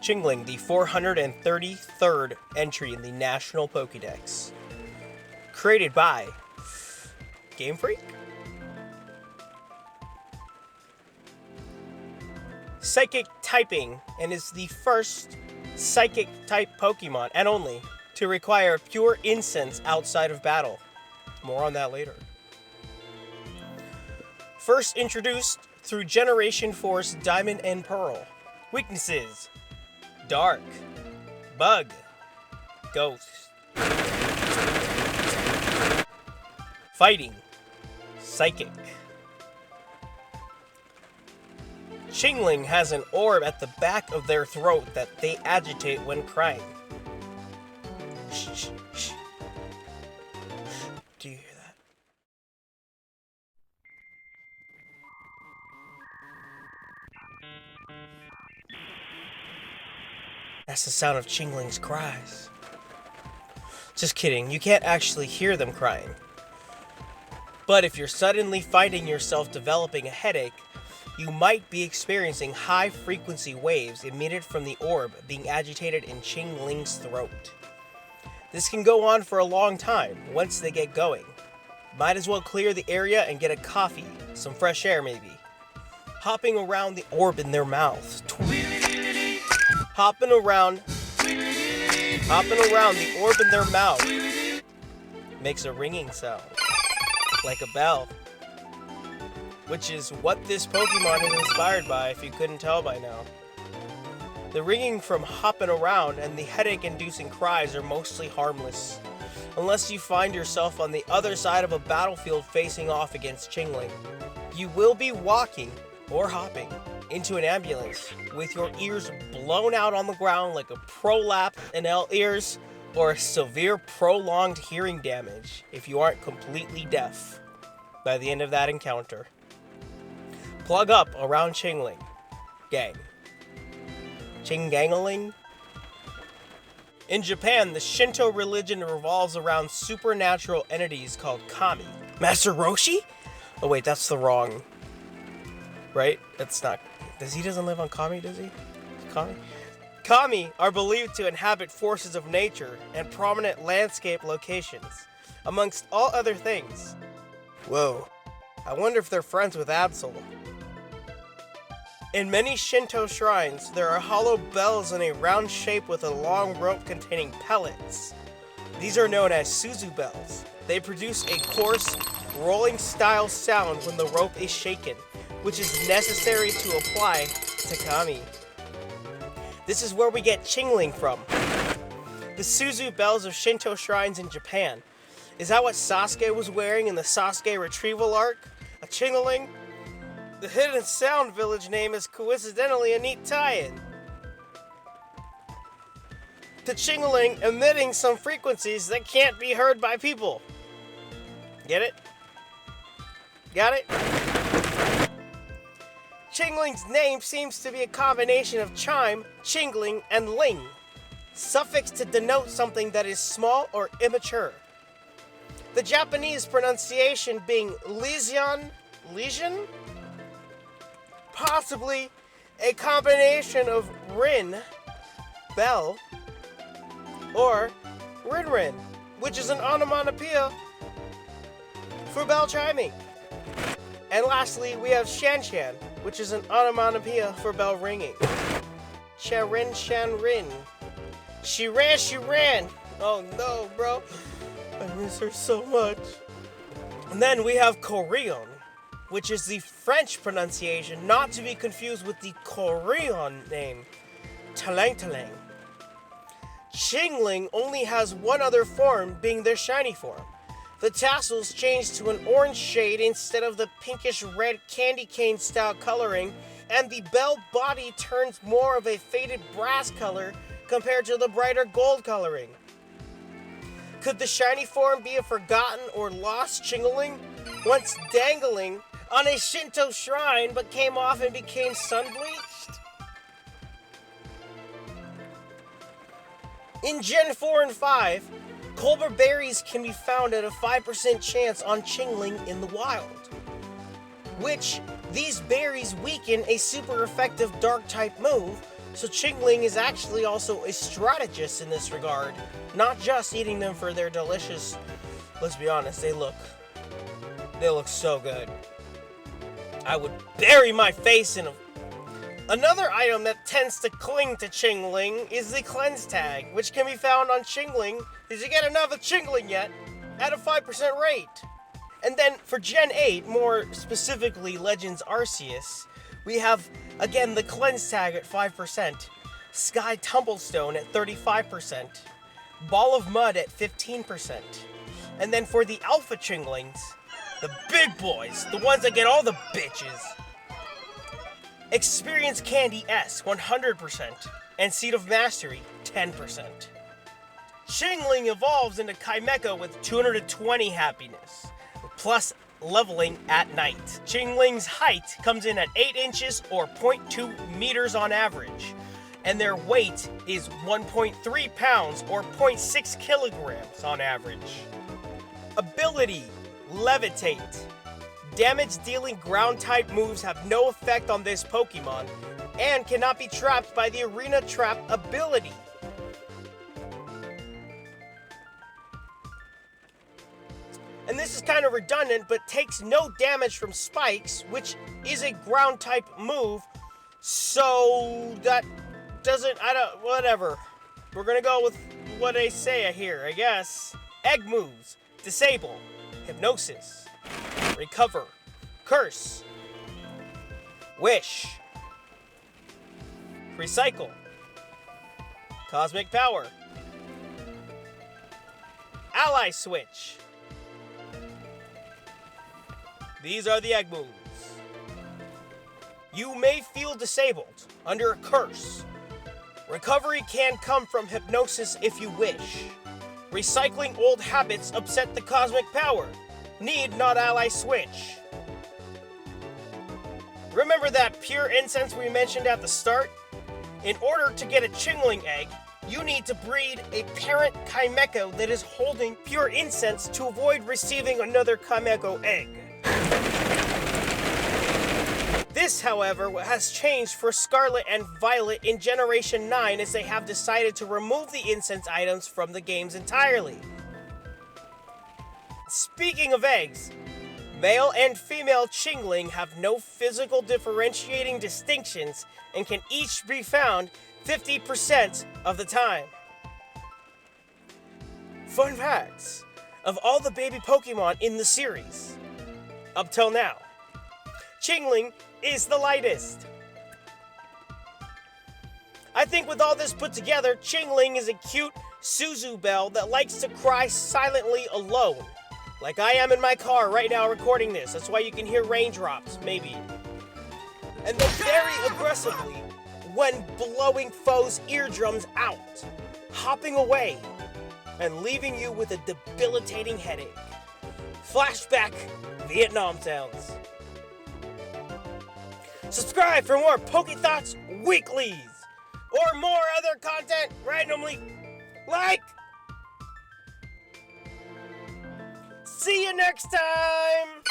Chingling, the 433rd entry in the National Pokédex. Created by Game Freak? Psychic typing, and is the first Psychic type Pokemon, and only, to require pure incense outside of battle. More on that later. First introduced through Generation Force Diamond and Pearl. Weaknesses: Dark, Bug, Ghost. Fighting: Psychic. Chingling has an orb at the back of their throat that they agitate when crying. Shh, shh, shh. Do you hear that? That's the sound of Chingling's cries. Just kidding, you can't actually hear them crying. But if you're suddenly finding yourself developing a headache, you might be experiencing high-frequency waves emitted from the orb being agitated in Chingling's throat. This can go on for a long time once they get going. Might as well clear the area and get a coffee, some fresh air maybe. Hopping around the orb in their mouths. Hopping around the orb in their mouth makes a ringing sound, like a bell. Which is what this Pokemon is inspired by, if you couldn't tell by now. The ringing from hopping around and the headache-inducing cries are mostly harmless, unless you find yourself on the other side of a battlefield facing off against Chingling. You will be walking, or hopping, into an ambulance with your ears blown out on the ground like a prolapse in ears, or severe prolonged hearing damage if you aren't completely deaf by the end of that encounter. Plug up around Chingling. Gang. Chingangling? In Japan, the Shinto religion revolves around supernatural entities called kami. Master Roshi? Oh wait, that's the wrong... Right? That's not... He doesn't live on Kami, does he? Kami? Kami are believed to inhabit forces of nature and prominent landscape locations, amongst all other things. Whoa. I wonder if they're friends with Absol. In many Shinto shrines, there are hollow bells in a round shape with a long rope containing pellets. These are known as Suzu bells. They produce a coarse, rolling-style sound when the rope is shaken, which is necessary to apply to Kami. This is where we get Chingling from. The Suzu bells of Shinto shrines in Japan. Is that what Sasuke was wearing in the Sasuke retrieval arc? A Chingling? The Hidden Sound village name is coincidentally a neat tie-in. The Chingling emitting some frequencies that can't be heard by people. Get it? Got it? Chingling's name seems to be a combination of chime, chingling, and ling, suffix to denote something that is small or immature. The Japanese pronunciation being Lesion? Possibly a combination of rin, bell, or rin, which is an onomatopoeia for bell chiming. And lastly, we have shan, which is an onomatopoeia for bell ringing. Sharin, shanrin. She ran. Oh no, bro. I miss her so much. And then we have Korean, which is the French pronunciation, not to be confused with the Korean name, Talang. Chingling only has one other form, being their shiny form. The tassels change to an orange shade instead of the pinkish red candy cane style coloring, and the bell body turns more of a faded brass color compared to the brighter gold coloring. Could the shiny form be a forgotten or lost Chingling, once dangling on a Shinto shrine but came off and became sun-bleached? In Gen 4 and 5, Colbur berries can be found at a 5% chance on Chingling in the wild, which these berries weaken a super effective dark type move, So Chingling is actually also a strategist in this regard, not just eating them for their delicious, let's be honest, they look so good. I would bury my face in them. Another item that tends to cling to Chingling is the cleanse tag, which can be found on Chingling. Did you get another Chingling yet? At a 5% rate. And then for Gen 8, more specifically Legends Arceus, we have, again, the cleanse tag at 5%, Sky Tumblestone at 35%, Ball of Mud at 15%. And then for the Alpha Chinglings, the big boys, the ones that get all the bitches, Experience Candy S 100% and Seed of Mastery 10%. Chingling evolves into Chimecho with 220 happiness, plus leveling at night. Chingling's height comes in at 8 inches or 0.2 meters on average, and their weight is 1.3 pounds or 0.6 kilograms on average. Ability, Levitate. Damage-dealing ground-type moves have no effect on this Pokemon and cannot be trapped by the Arena Trap ability. And this is kind of redundant, but takes no damage from spikes, which is a ground-type move, so that doesn't, whatever. We're gonna go with what they say here, I guess. Egg moves, Disable, Hypnosis, Recover, Curse, Wish, Recycle, Cosmic Power, Ally Switch. These are the egg moves. You may feel disabled under a curse. Recovery can come from hypnosis if you wish. Recycling old habits upset the cosmic power. Need not ally switch. Remember that pure incense we mentioned at the start? In order to get a Chingling egg, you need to breed a parent Chimecho that is holding pure incense to avoid receiving another Chimecho egg. This, however, has changed for Scarlet and Violet in Generation 9 as they have decided to remove the incense items from the games entirely. Speaking of eggs, male and female Chingling have no physical differentiating distinctions and can each be found 50% of the time. Fun facts of all the baby Pokemon in the series, up till now, Chingling is the lightest. I think with all this put together, Chingling is a cute Suzu Belle that likes to cry silently alone. Like I am in my car right now recording this. That's why you can hear raindrops, maybe. And then very aggressively when blowing foes' eardrums out, hopping away, and leaving you with a debilitating headache. Flashback Vietnam sounds. Subscribe for more Pokethots weeklies or more other content randomly. Like. See you next time.